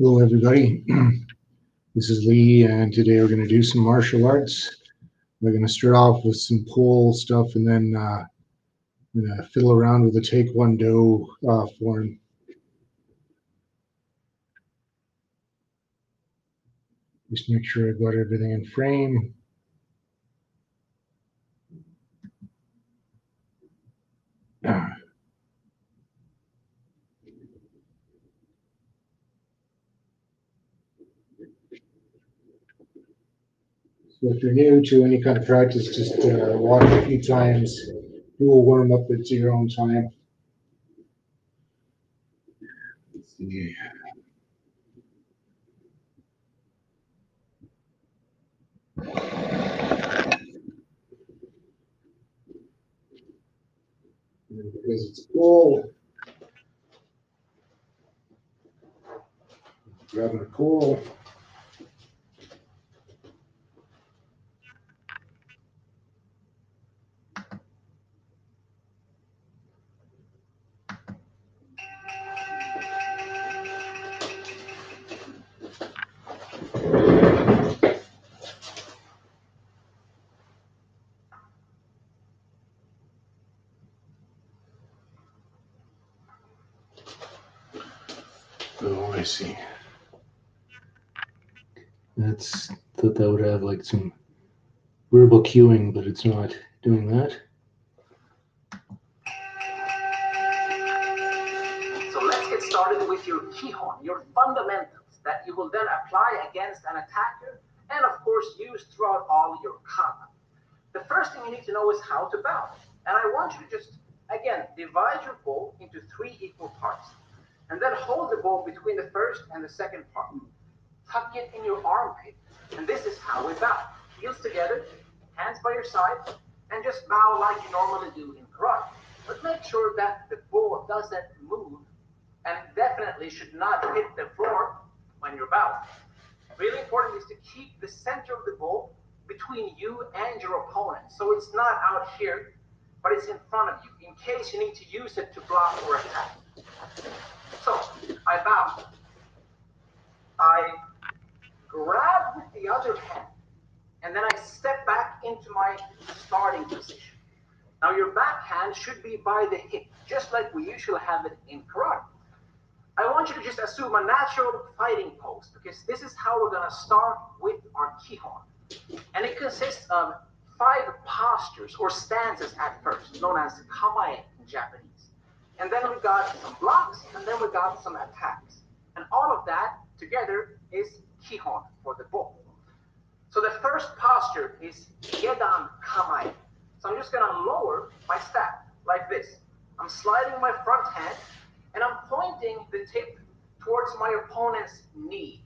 Hello, everybody. This is Lee, and today we're going to do some martial arts. We're going to start off with some pole stuff, and then I'm going to fiddle around with the TaeKwonDo form. Just make sure I've got everything in frame. So if you're new to any kind of practice, just watch a few times. Do a warm up at your own time. Let's see. And because it's cool, grabbing a pole. Oh, I see. That's thought that would have like some verbal cueing, but it's not doing that. So let's get started with your kihon, your fundamentals that you will then apply against an attacker and of course use throughout all your kata. The first thing you need to know is how to bow. And I want you to just, again, divide your bow into 3 equal parts. And then hold the bow between the first and the second part. Tuck it in your armpit. And this is how we bow. Heels together, hands by your side, and just bow like you normally do in karate. But make sure that the bow doesn't move and definitely should not hit the floor when you're bowing. Really important is to keep the center of the bow between you and your opponent. So it's not out here, but it's in front of you in case you need to use it to block or attack. So I bow. I grab with the other hand, and then I step back into my starting position. Now your back hand should be by the hip, just like we usually have it in karate. I want you to just assume a natural fighting pose because this is how we're going to start with our kihon. And it consists of 5 postures or stances at first, known as kamae in Japanese. And then we got some blocks, and then we got some attacks. And all of that together is kihon for the bow. So the first posture is gedan kamae. So I'm just going to lower my staff like this. I'm sliding my front hand, and I'm pointing the tip towards my opponent's knee.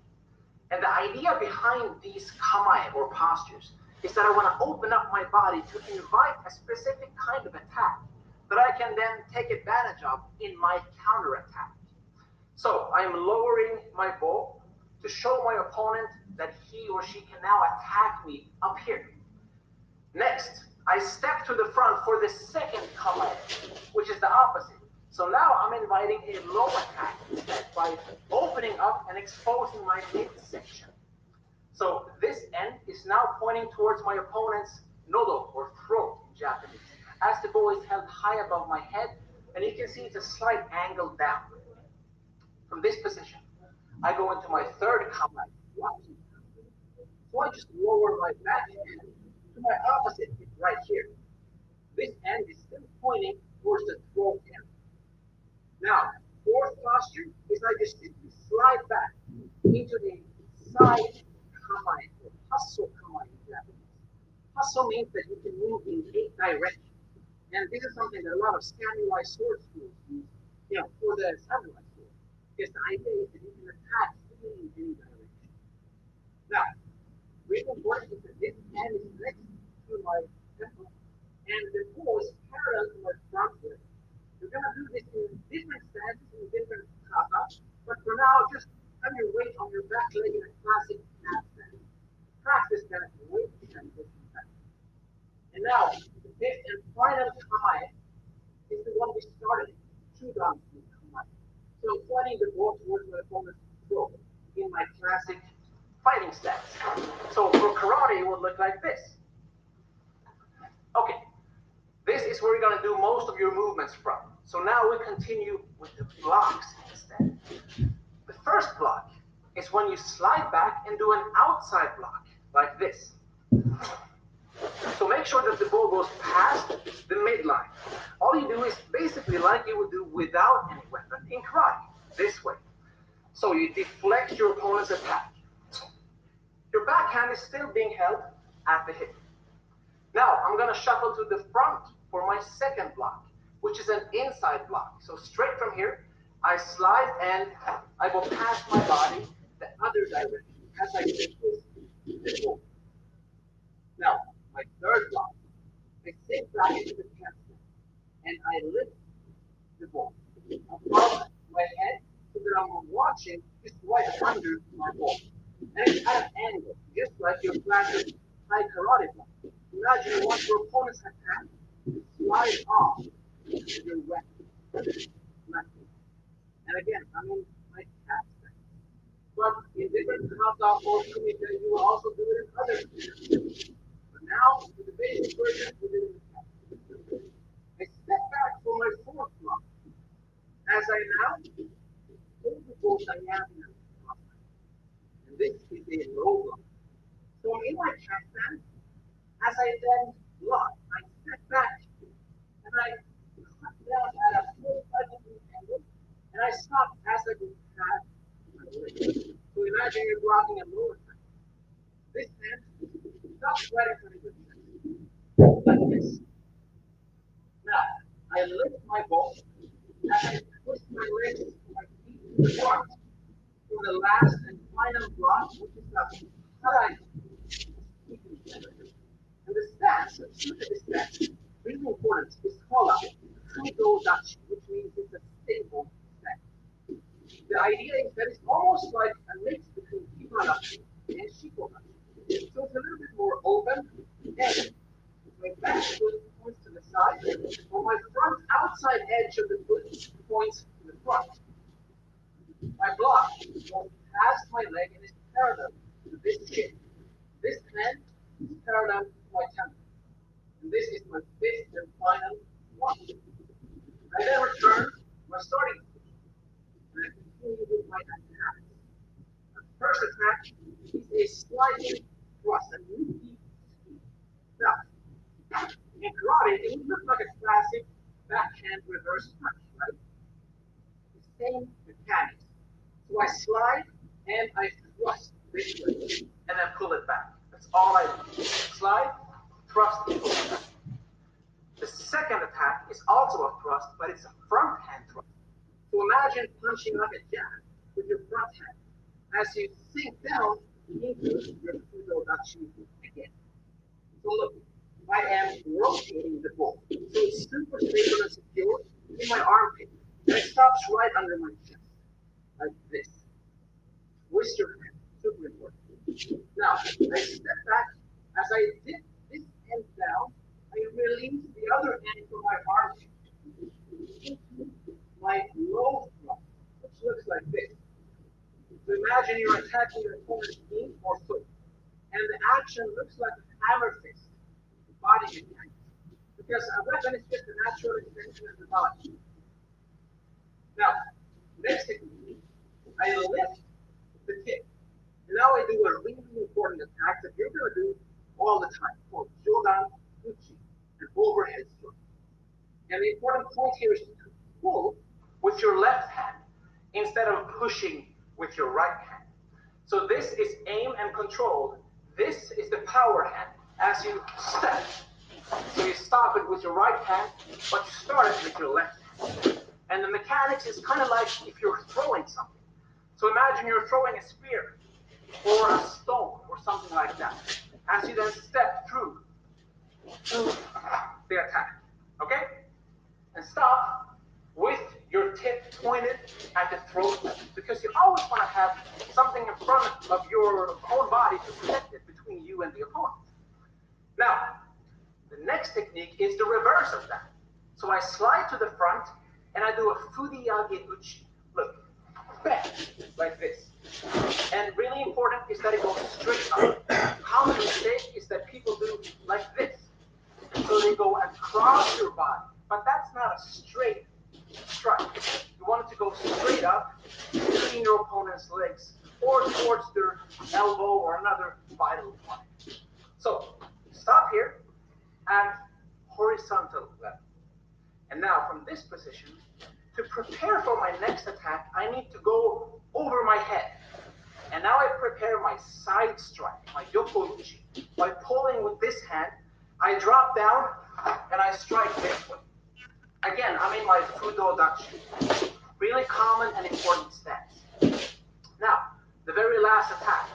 And the idea behind these kamae or postures is that I want to open up my body to invite a specific kind of attack that I can then take advantage of in my counterattack. So I'm lowering my bow to show my opponent that he or she can now attack me up here. Next, I step to the front for the second kamae, which is the opposite. So now I'm inviting a low attack instead by opening up and exposing my midsection. So this end is now pointing towards my opponent's nodo or throat in Japanese, as the bow is held high above my head, and you can see it's a slight angle down. From this position, I go into my third kamae. So I just lower my back hand to my opposite hip right here. This end is still pointing towards the throat area. Now, fourth posture is I just simply slide back into the side kamae or hustle kamae in Japanese. Hustle means that you can move in 8 directions. And this is something that a lot of samurai sword schools use, for the samurai sword. Because the idea is that you can attack in any direction. Now, really important is that this hand is next to my temple, and the bow is parallel to my front leg. You're going to do this in different stances, in different katas, but for now, just have your weight on your back leg in a classic cat stand. Practice that weight transition back. And now, the fifth and final kamae is the one we started, Shudan kamae. So pointing the ball towards my opponent's throat. in my classic fighting stance. So for karate, it would look like this. Okay, this is where you're going to do most of your movements from. So now we continue with the blocks instead. The first block is when you slide back and do an outside block, like this. So make sure that the ball goes past the midline. All you do is basically like you would do without any weapon in karate, this way. So you deflect your opponent's attack. Your backhand is still being held at the hip. Now I'm going to shuffle to the front for my second block, which is an inside block. So straight from here, I slide and I go past my body the other direction as I twist the ball. Now, my third block, I sink back into the chest and I lift the ball above my head so that I'm watching just right under my ball. And it's at an angle, just like your classic high karate block. Imagine you want your opponent's attack to slide off your weapon. And again, I mean, my cat stance. But in different kata or kumite, you will also do it in other positions. But now, with the basic version, we do it in the cat. I step back for my fourth block. As I now hold the ball diagonally. And this is a low block. So in my cat stance, as I then block, I step back and I cut down at a 45-degree angle and I stop as I go past my leg. So imagine you're blocking a lower hand. This hand stops right in front of your chest, like this. Now, I lift my ball as I twist my legs to my feet to the front for the last and final block, which is the karate. And the stance, the stance, really important, is called TaeKwonDo, which means it's a stable stance. The idea is that it's almost like a mix between Kibanashi and Shikonashi. So it's a little bit more open, and my back foot points to the side, while my front outside edge of the foot points to the front. My block goes past my leg and is parallel to this hip. This hand is parallel to my temple. And this is my fifth and final one. I then return my starting position. And I continue with my attacks. The first attack is a sliding thrust, a new deep speed. Now, in karate, it would look like a classic backhand reverse punch, right? The same mechanics. So I slide and I thrust this way, and then pull it back. That's all I do. Slide, thrust, pull it back. The second attack is also a thrust, but it's a front hand thrust. So imagine punching like a jab with your front hand as you sink down into your Kudo-dachi again. So look, I am rotating the ball. So it's super stable and secure in my armpit. And it stops right under my chest, like this. Twist your hand, super important. Now, I step back. As I dip this end down, I release the other end from my armpit into my low thrust, which looks like this. So imagine you're attacking your opponent's knee or foot, and the action looks like a hammer fist, body mechanics, because a weapon is just a natural extension of the body. Now, next technique, I lift the kick. And now I do a really important attack that you're going to do all the time, called Jodan Uchi, an overhead stroke. And the important point here is to pull with your left hand instead of pushing with your right hand. So this is aim and controlled. This is the power hand as you step. So you stop it with your right hand, but you start it with your left hand. And the mechanics is kind of like if you're throwing something. So imagine you're throwing a spear or a stone or something like that. As you then step through to the attack. Okay? And stop with your tip pointed at the throat because you always want to have something in front of your own body to protect it between you and the opponent. Now, the next technique is the reverse of that. So I slide to the front and I do a Fudiyage Uchi. Look, bang, like this. And really important is that it goes straight up. Common mistake is that people do like this. So they go across your body, but that's not a straight strike. You want it to go straight up between your opponent's legs or towards their elbow or another vital point. So stop here at horizontal level. And now from this position, to prepare for my next attack, I need to go over my head. And now I prepare my side strike, my yokoichi. By pulling with this hand, I drop down and I strike this way. Again, I'm in my Fudo Dachi. Really common and important stance. Now, the very last attack.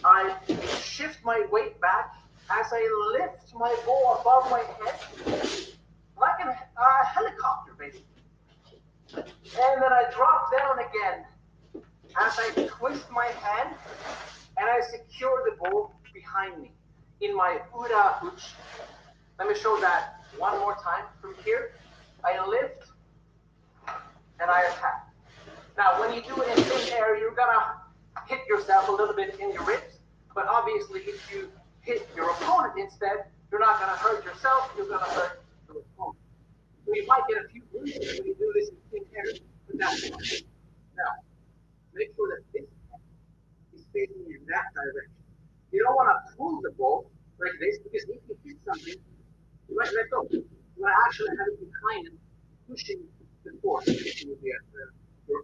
I shift my weight back as I lift my bow above my head, like a helicopter, basically. And then I drop down again as I twist my hand and I secure the bow behind me in my Ura Uchi. Let me show that one more time from here. I lift and I attack. Now, when you do it in thin air, you're gonna hit yourself a little bit in your ribs, but obviously if you hit your opponent instead, you're not gonna hurt yourself, you're gonna hurt your opponent. So you might get a few bruises when you do this in thin air, but that's fine. Now, make sure that this is facing in that direction. You don't want to pull the ball like this because if you hit something, you might let go. You want to actually have it behind and pushing the force with your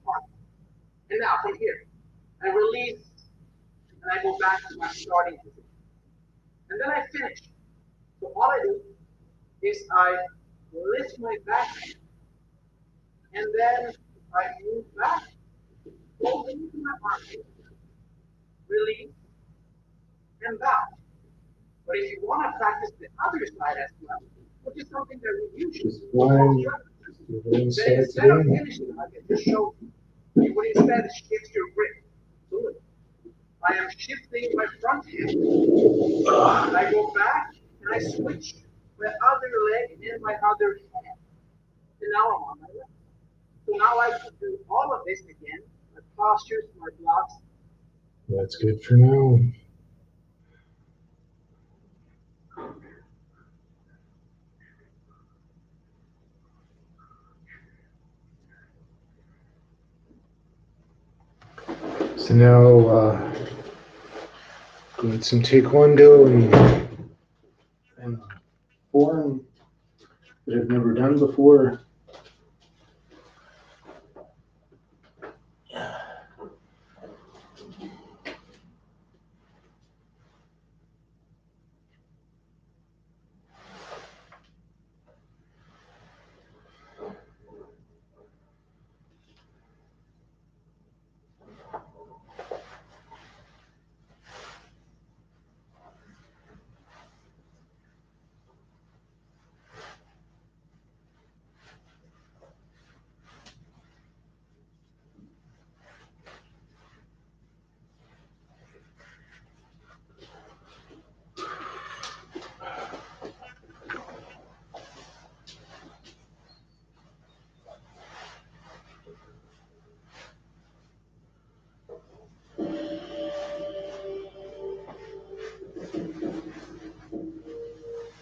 partner. And now from here, I release and I go back to my starting position. And then I finish. So all I do is I lift my back hand and then I move back, go into my armpit, release, and bow. But if you want to practice the other side as well, which is something that we usually Just do, flying then instead of finishing like I just showed you, you would instead shift your grip. So look, I am shifting my front hand, I go back and I switch my other leg and my other hand. And now I'm on my left. So now I can do all of this again, my postures, my blocks. That's good for now. So now doing some Taekwondo and form that I've never done before.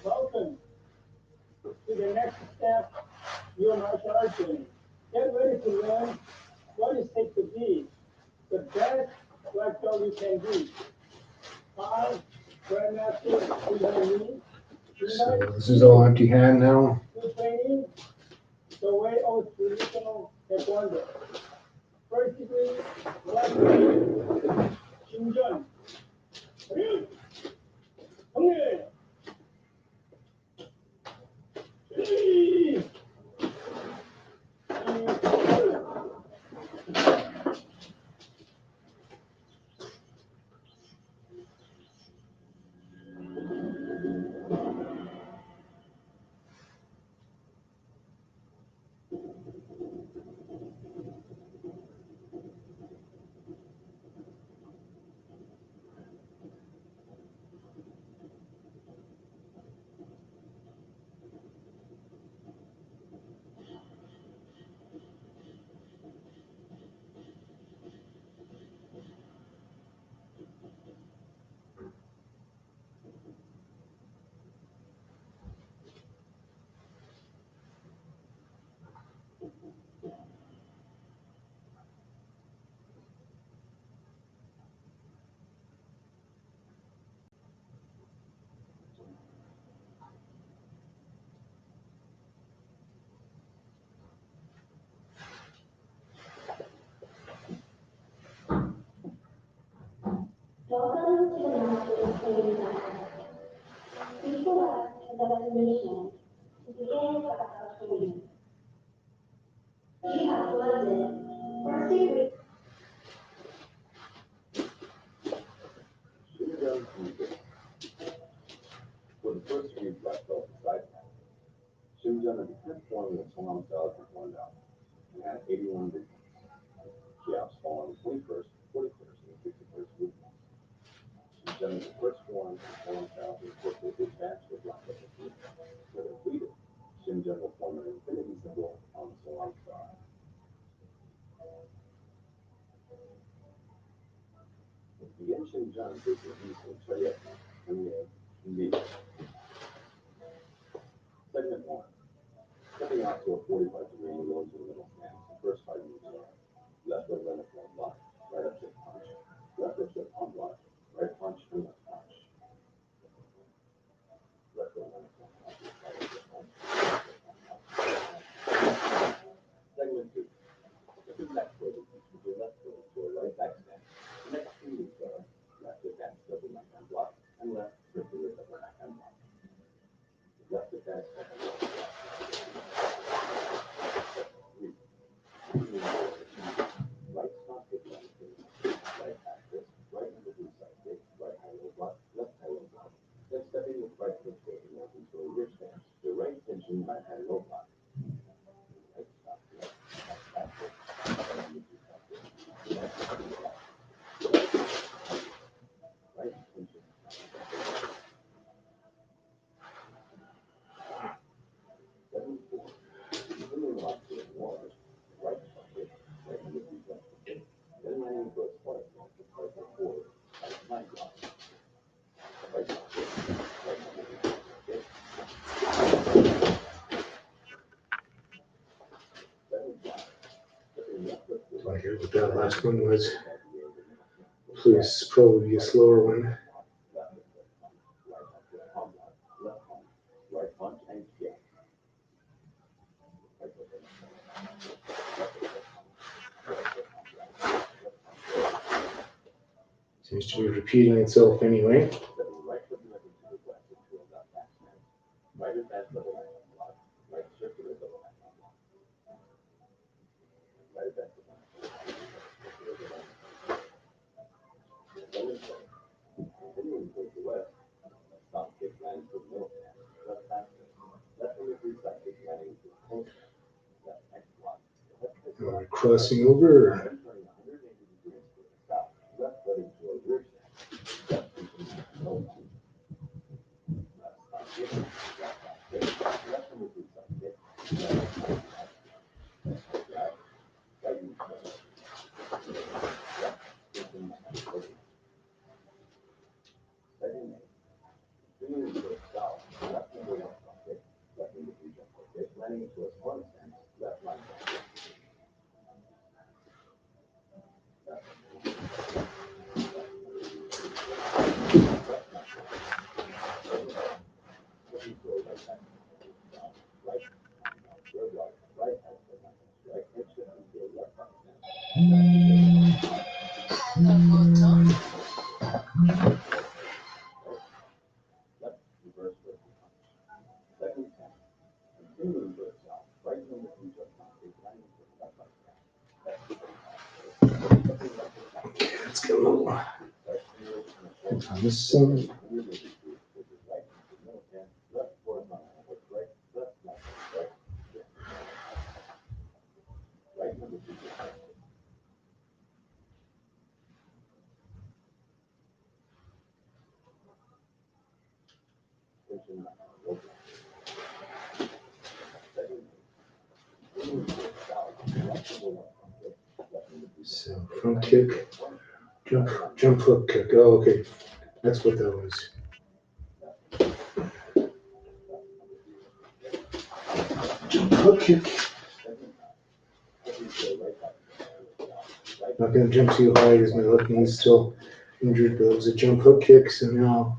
Welcome to the next step in your martial arts journey. Get ready to learn what it takes to be the best black belt you can be. I, Grandmaster Suzanne So this is all empty hand now. new training, the way of traditional Taekwondo. First degree, black belt, Shinjun. Hungry! Welcome to the Masters Training Center. Please select the destination to begin practical training. You have 1 minute or stay. For the first three black belts beside him, she was under the 10th form of the TaeKwonDo and had 81 degrees. She outspun the 21st, 41st, and 61st group points. She was under the first form of the TaeKwonDo and quickly advanced to black belt group, where they completed. Shinjun will form an infinity symbol on the Solon star. The ancient John takes the east of Chayet, and the segment 1. Stepping out to a 45-degree angle into the middle stance, the first 5 moves are left of left one block, right up shift punch, left of shift on block, right punch and left punch. Left of left one punch, right up shift punch, segment 2. Step your left foot with your left foot to a right back stance. The next 2 moves are left advance double right hand block and left circular double right hand block. Left advance double right hand block. Right stop kick, right axis, right under blue side kick, right high low block, left high low block. Then stepping with right foot taking up into a rear stance. The right tension, right high low block. Right stop, left axis, right under blue side kick, left high low block. Right tension. Seven four. Continuing lock to the wall. Right stop kick, right under blue side kick. Then landing to a spot stance with right foot forward. Right side block. Right stop kick, right under blue side kick. 7 5. Stepping left foot So forward. here's what that last one was. Please, probably a slower one. Right punch and kick. Seems to be repeating itself anyway. Right foot directly to the left into a left back stance. Right advance double right hand block. Right circular double right hand block. Right advance double right hand block. Continuing towards the west. Stop kick landing to the middle stance. Left back stance. Left under three side kick landing to a close stance. Left X block. Left kick block. Crossing over. Then turning 180 degrees to the south. Left foot into a rear stance. Left tension low punch. Left stop kick. Left back kick. Left under three side kick. Left X block. Left. Right knee straight. Left tension low punch. Second eight. Continuing to the south. Left under left stop kick. Left under three jump kick. Landing into a sparring stance. Left line back kick. Let's go. On this side. So front kick, jump hook kick. Oh, okay, that's what that was. Jump hook kick. Not gonna jump too high because my left knee's still injured, but it was a jump hook kick, so now.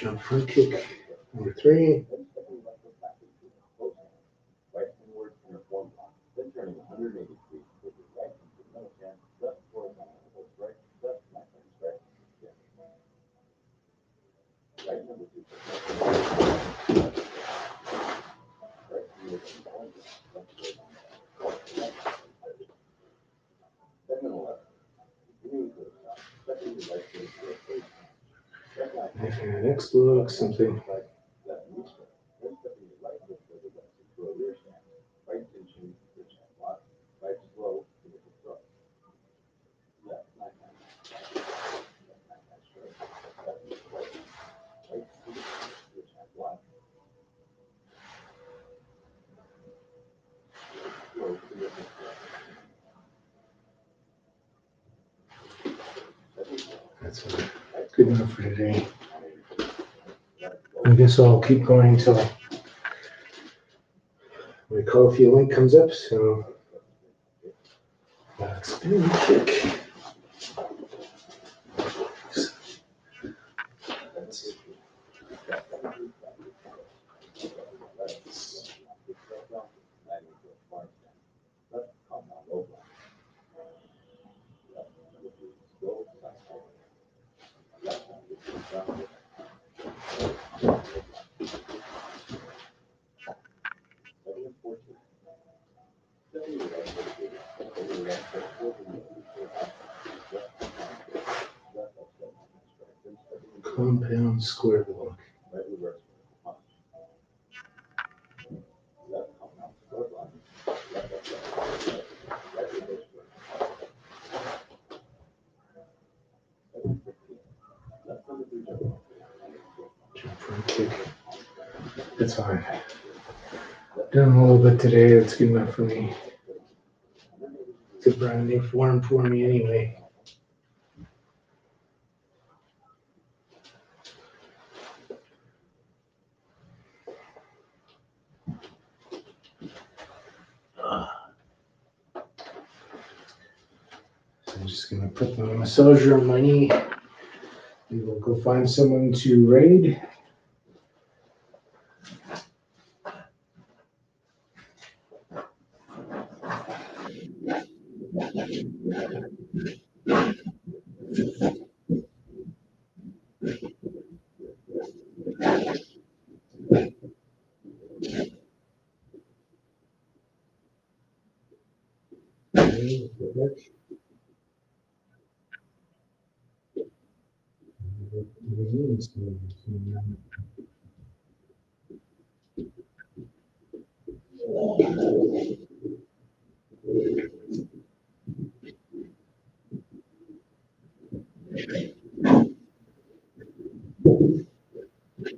Jump front kick number 3. Then stepping left foot back into a close hand, right inward inner forearm, then turning 180 degrees with your right into the middle hand, left horizontal elbow strike, left left hand strike, again. Right number 2. Right inward inner forearm, left horizontal elbow. Second 11. Continuing to the side, stepping your right foot into a face. Knife hand X look, something. Left knee strike. Then stepping your right foot further left into a rear stance. Right tension, rear hand lock. Right slow, into the throw. Left knife hand. Left knife hand straight. Left knee straight. Right tension, rear hand lock. Slow, into the throw. That's good enough for today. I guess I'll keep going until my coffee link comes up. So back spin kick. Compound square block. Right reverse punch. Left compound square block. Left upset. Right reverse punch. 7-15. Left number 3 jump. Jump front kick. That's fine. Done a little bit today. That's good enough for me. It's a brand new form for me anyway. So I'm just gonna put the massager on my knee. We will go find someone to raid.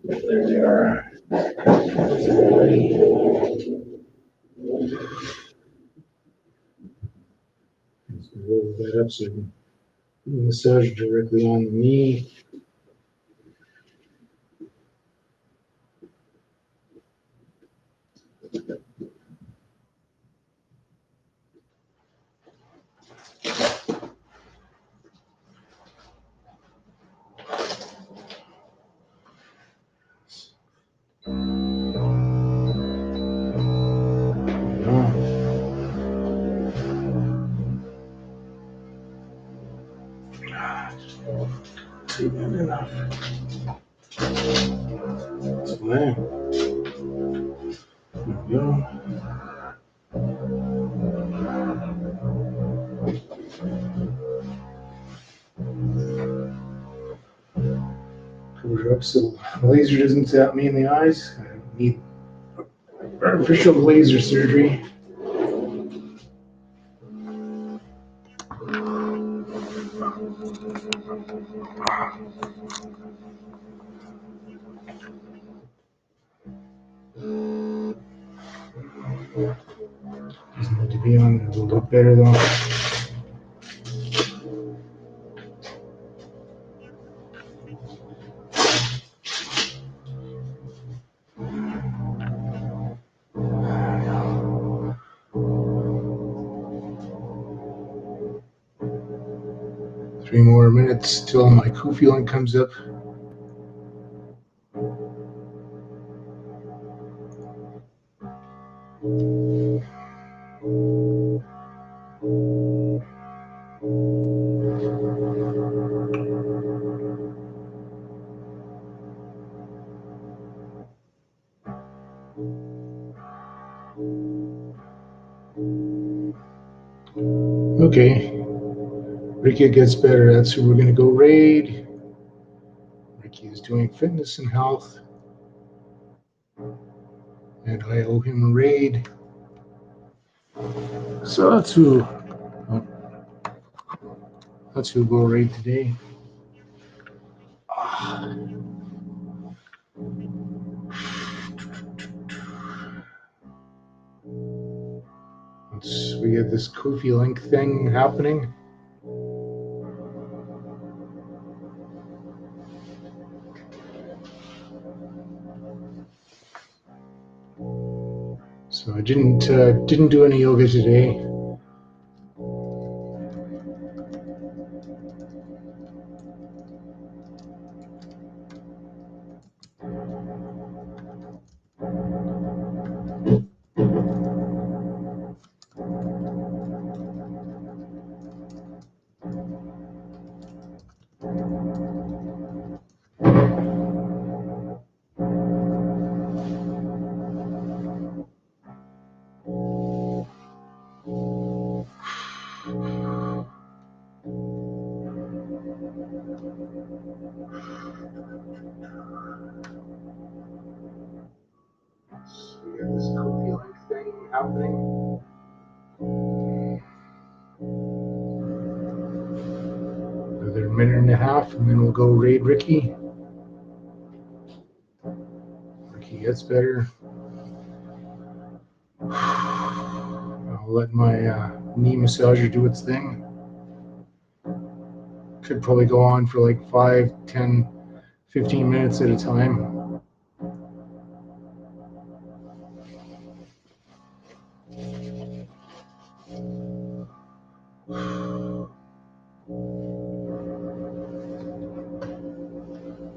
There they are. There's everybody. Let's roll that up so you can massage directly on the knee. Too good enough. That's fine. There we go. Cover up so the laser doesn't zap me in the eyes. I don't need artificial laser surgery. Doesn't need to be on there. It'll look better though. 3 more minutes till my Kofi line comes up. Okay, Ricky gets better. That's who we're going to go raid. Ricky is doing fitness and health, and I owe him a raid. So that's who we'll raid today. We have this Kofi Link thing happening. So I didn't do any yoga today. We have this Kofi Link thing happening. Another minute and a half, and then we'll go raid Ricky. Ricky gets better. I'll let my knee massager do its thing. Could probably go on for like 5, 10, 15 minutes at a time.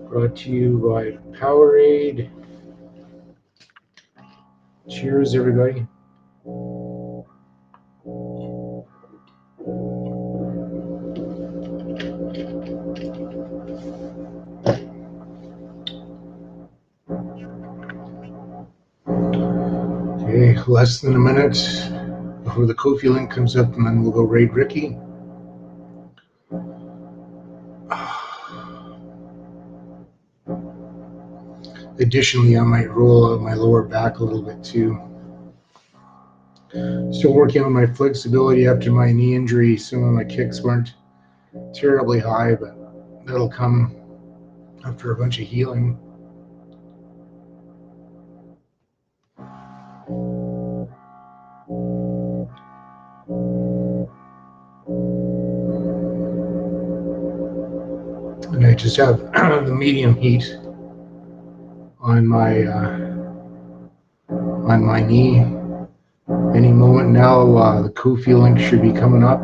Brought to you by Powerade. Cheers, everybody. Okay, less than a minute before the Kofi link comes up, and then we'll go raid Ricky. Additionally, I might roll out my lower back a little bit too. Still working on my flexibility after my knee injury. Some of my kicks weren't terribly high, but that'll come after a bunch of healing. And I just have the medium heat on my knee. Any moment now, the Kofi link should be coming up.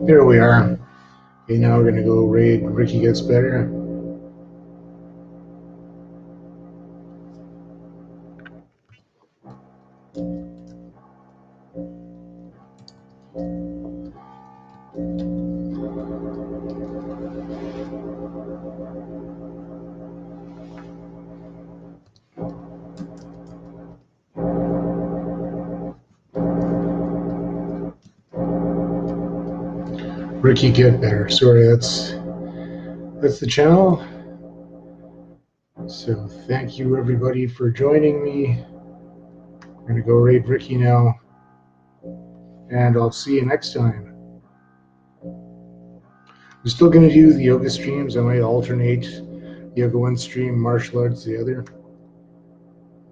Here we are. Okay, now we're gonna go raid Ricky Gets Better. Ricky Get Better. Sorry, that's the channel. So thank you everybody for joining me. I'm gonna go raid Ricky now, and I'll see you next time. I'm still gonna do the yoga streams. I might alternate yoga one stream, martial arts the other.